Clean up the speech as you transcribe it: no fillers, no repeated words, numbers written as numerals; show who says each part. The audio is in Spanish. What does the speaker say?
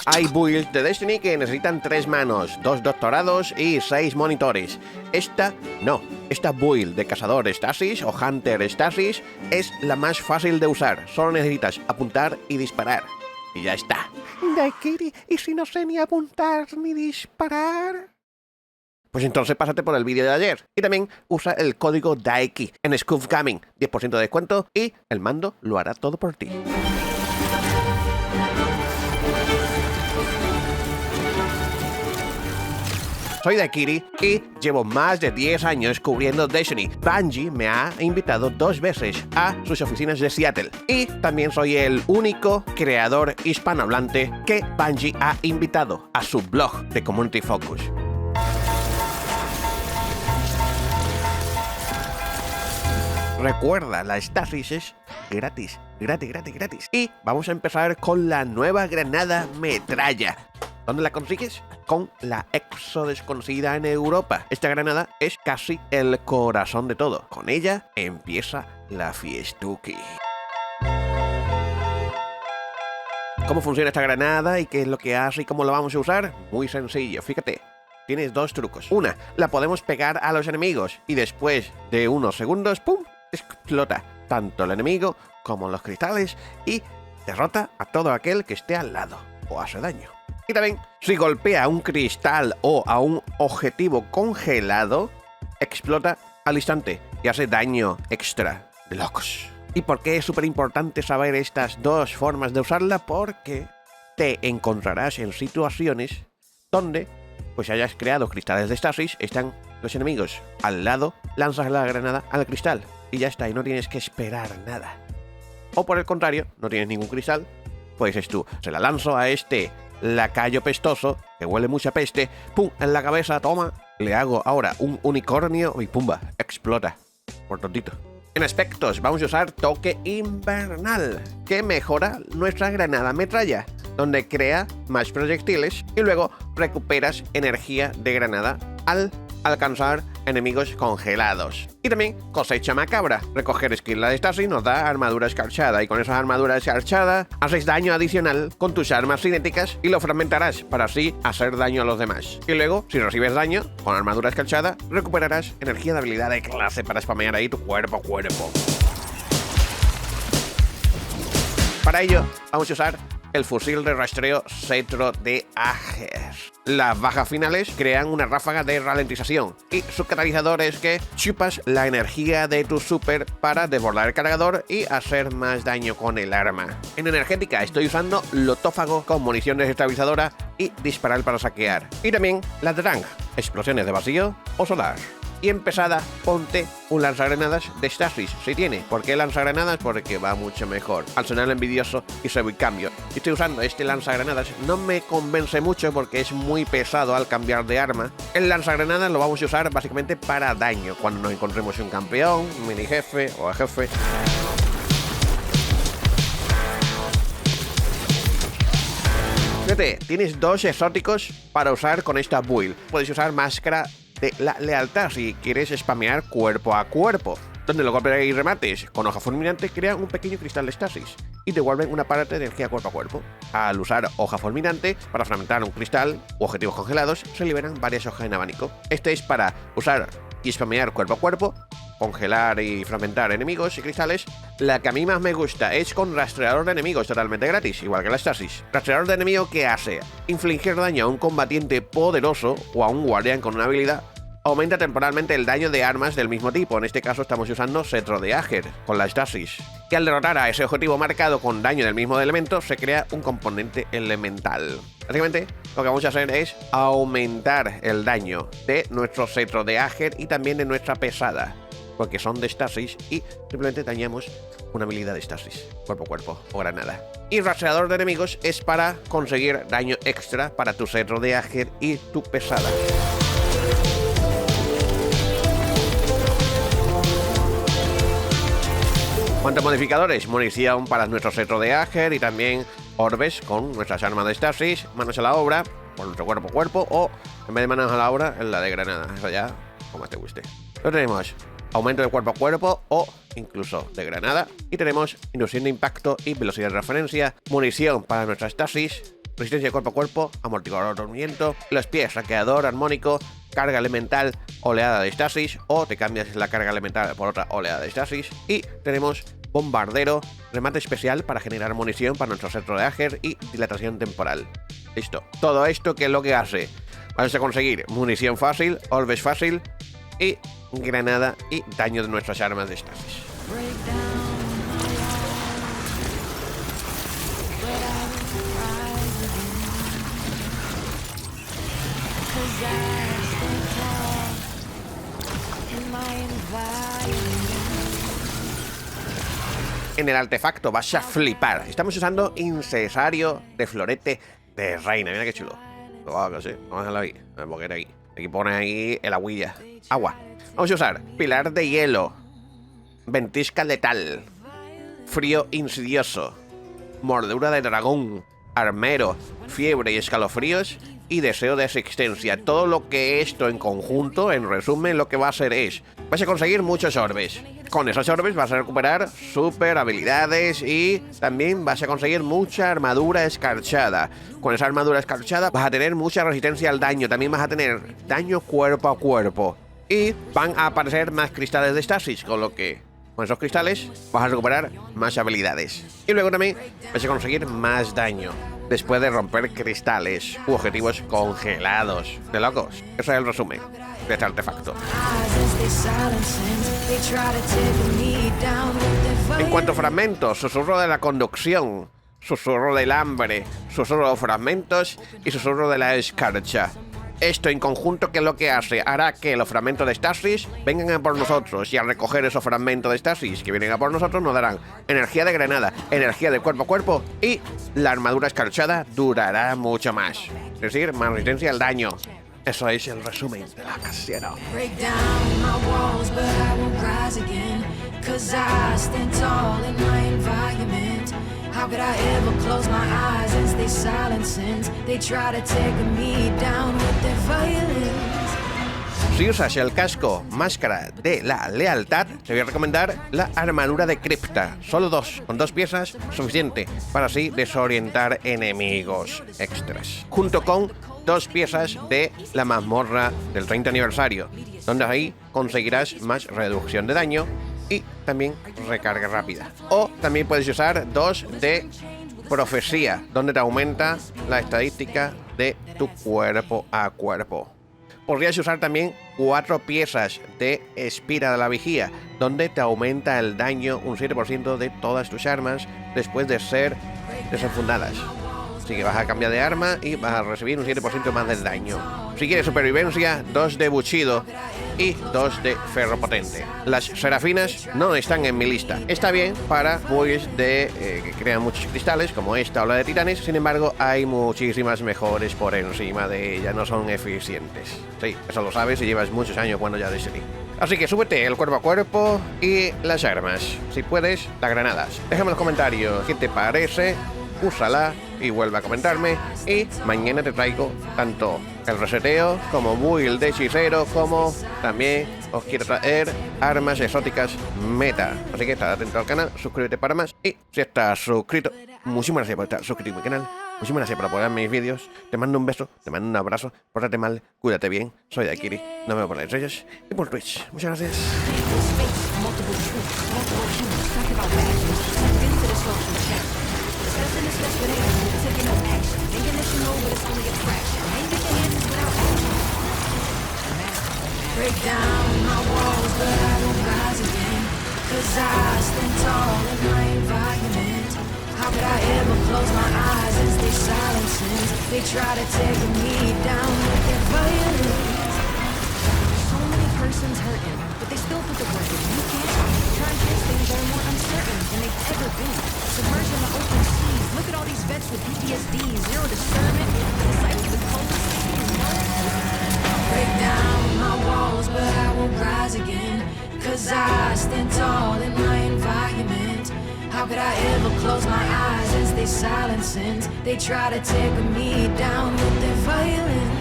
Speaker 1: Hay builds de Destiny que necesitan 3 manos, 2 doctorados y 6 monitores. Esta build de cazador Stasis o Hunter Stasis es la más fácil de usar. Solo necesitas apuntar y disparar. Y ya está.
Speaker 2: Daikiri, ¿y si no sé ni apuntar ni disparar?
Speaker 1: Pues entonces pásate por el vídeo de ayer. Y también usa el código DAIKI en Scoof Gaming. 10% de descuento y el mando lo hará todo por ti. Soy Daikiri y llevo más de 10 años cubriendo Destiny. Bungie me ha invitado 2 veces a sus oficinas de Seattle. Y también soy el único creador hispanohablante que Bungie ha invitado a su blog de Community Focus. Recuerda, la Stasis es gratis. Y vamos a empezar con la nueva granada metralla. ¿Dónde la consigues? Con la Exo desconocida en Europa. Esta granada es casi el corazón de todo. Con ella empieza la fiestuki. ¿Cómo funciona esta granada y qué es lo que hace y cómo la vamos a usar? Muy sencillo, fíjate. Tienes 2 trucos. Una, la podemos pegar a los enemigos y después de unos segundos, ¡pum!, explota tanto el enemigo como los cristales y derrota a todo aquel que esté al lado o hace daño. Y también, si golpea un cristal o a un objetivo congelado, explota al instante y hace daño extra de locos. ¿Y por qué es súper importante saber estas 2 formas de usarla? Porque te encontrarás en situaciones donde pues hayas creado cristales de Stasis, están los enemigos al lado, lanzas la granada al cristal y ya está, y no tienes que esperar nada. O por el contrario, no tienes ningún cristal, pues es tú, se la lanzo a este lacayo pestoso, que huele mucha peste, pum, en la cabeza, toma, le hago ahora un unicornio y pumba, explota, por tontito. En aspectos, vamos a usar toque invernal, que mejora nuestra granada metralla, donde crea más proyectiles y luego recuperas energía de granada al alcanzar enemigos congelados. Y también cosecha macabra. Recoger esquila de Stasis nos da armadura escarchada y con esa armadura escarchada haces daño adicional con tus armas cinéticas y lo fragmentarás para así hacer daño a los demás. Y luego, si recibes daño con armadura escarchada, recuperarás energía de habilidad de clase para spamear ahí tu cuerpo a cuerpo. Para ello, vamos a usar el fusil de rastreo Cetro de Ager. Las bajas finales crean una ráfaga de ralentización y su catalizador es que chupas la energía de tu super para desbordar el cargador y hacer más daño con el arma. En energética estoy usando Lotófago con munición desestabilizadora y disparar para saquear. Y también la Drang, explosiones de vacío o solar. Y en pesada, ponte un lanzagranadas de Stasis, si tiene. ¿Por qué lanzagranadas? Porque va mucho mejor. Al sonar envidioso y se cambio. Estoy usando este lanzagranadas, no me convence mucho porque es muy pesado al cambiar de arma. El lanzagranadas lo vamos a usar básicamente para daño, cuando nos encontremos un campeón, un mini jefe o a jefe. Fíjate, tienes 2 exóticos para usar con esta build. Puedes usar máscara de la lealtad si quieres spamear cuerpo a cuerpo, donde los golpes y remates con hoja fulminante crean un pequeño cristal de Stasis y devuelven una parte de energía cuerpo a cuerpo. Al usar hoja fulminante para fragmentar un cristal u objetivos congelados, se liberan varias hojas en abanico. Este es para usar y spamear cuerpo a cuerpo, congelar y fragmentar enemigos y cristales. La que a mí más me gusta es con rastreador de enemigos totalmente gratis, igual que la Stasis. Rastreador de enemigo, ¿qué hace? Infligir daño a un combatiente poderoso o a un guardián con una habilidad. Aumenta temporalmente el daño de armas del mismo tipo. En este caso estamos usando Cetro de Ager con la Stasis. Y al derrotar a ese objetivo marcado con daño del mismo elemento, se crea un componente elemental. Básicamente, lo que vamos a hacer es aumentar el daño de nuestro Cetro de Ager y también de nuestra pesada, porque son de Stasis y simplemente dañamos una habilidad de Stasis, cuerpo a cuerpo o granada. Y rastreador de enemigos es para conseguir daño extra para tu Cetro de Ager y tu pesada. ¿Cuántos modificadores? Munición para nuestro Cetro de Ager y también orbes con nuestras armas de Stasis, manos a la obra, por nuestro cuerpo a cuerpo, o en vez de manos a la obra, en la de granada. Eso ya, como te guste. Lo tenemos aumento de cuerpo a cuerpo o incluso de granada. Y tenemos inducción de impacto y velocidad de referencia, munición para nuestra estasis, resistencia de cuerpo a cuerpo, amortiguador de movimiento, los pies, saqueador armónico, carga elemental, oleada de estasis, o te cambias la carga elemental por otra oleada de estasis. Y tenemos bombardero, remate especial para generar munición para nuestro centro de Ager y dilatación temporal. Listo. Todo esto, ¿qué es lo que hace? Vamos a conseguir munición fácil, orbes fácil y granada y daño de nuestras armas de estasis. En el artefacto vas a flipar. Estamos usando incensario de florete de reina. Mira qué chulo. Vamos a dejarlo ahí. Porque era aquí. Aquí pone ahí el agüilla. Agua. Vamos a usar pilar de hielo, ventisca letal, frío insidioso, mordedura de dragón, armero, fiebre y escalofríos y deseo de existencia. Todo lo que esto en conjunto, en resumen, lo que va a hacer es: vas a conseguir muchos orbes. Con esos orbes vas a recuperar super habilidades y también vas a conseguir mucha armadura escarchada. Con esa armadura escarchada vas a tener mucha resistencia al daño. También vas a tener daño cuerpo a cuerpo. Y van a aparecer más cristales de estasis, con lo que con esos cristales vas a recuperar más habilidades. Y luego también vas a conseguir más daño después de romper cristales u objetivos congelados. De locos. Ese es el resumen de este artefacto. En cuanto a fragmentos, susurro de la conducción, susurro del hambre, susurro de fragmentos y susurro de la escarcha. Esto en conjunto, ¿qué es lo que hace? Hará que los fragmentos de estasis vengan a por nosotros, y al recoger esos fragmentos de estasis que vienen a por nosotros nos darán energía de granada, energía de cuerpo a cuerpo, y la armadura escarchada durará mucho más. Es decir, más resistencia al daño. Eso es el resumen de la casera. How could I ever close my eyes and stay silent since they try to take me down with their violence? Si usas el casco máscara de la lealtad, te voy a recomendar la armadura de cripta. Solo dos, con 2 piezas, suficiente para así desorientar enemigos extras. Junto con 2 piezas de la mazmorra del 30 aniversario, donde ahí conseguirás más reducción de daño y también recarga rápida. O también puedes usar 2 de profecía, donde te aumenta la estadística de tu cuerpo a cuerpo. Podrías usar también 4 piezas de espira de la vigía, donde te aumenta el daño un 7% de todas tus armas después de ser desenfundadas. Así que vas a cambiar de arma y vas a recibir un 7% más del daño. Si quieres supervivencia, 2 de buchido y 2 de ferro potente. Las serafinas no están en mi lista. Está bien para builds de que crean muchos cristales, como esta o la de titanes. Sin embargo, hay muchísimas mejores por encima de ella. No son eficientes. Sí, eso lo sabes si llevas muchos años cuando ya de serie. Así que súbete el cuerpo a cuerpo y las armas. Si puedes, las granadas. Déjame en los comentarios qué te parece. Úsala y vuelve a comentarme. Y mañana te traigo tanto el reseteo como build de hechicero, como también os quiero traer armas exóticas meta. Así que estar atento al canal, suscríbete para más. Y si estás suscrito, muchísimas gracias por estar suscrito a mi canal. Muchísimas gracias por apoyar mis vídeos. Te mando un beso, te mando un abrazo. Pórtate mal, cuídate bien. Soy Daikiri, no me voy a poner estrellas. Y por Twitch. Muchas gracias. Break down my walls, but I won't rise again, 'cause I stand tall in my environment. How could I ever close my eyes and stay silent since they try to take me down with their violence? So many persons hurting, but they still put the work in. You can't try and chase things that are more uncertain than they've ever been. Submerged in the open seas, look at all these vets with PTSD, zero discernment, insight with cold skin. Break down my walls, but I won't rise again, 'cause I stand tall in my environment. How could I ever close my eyes and stay silent since they try to take me down with their violence?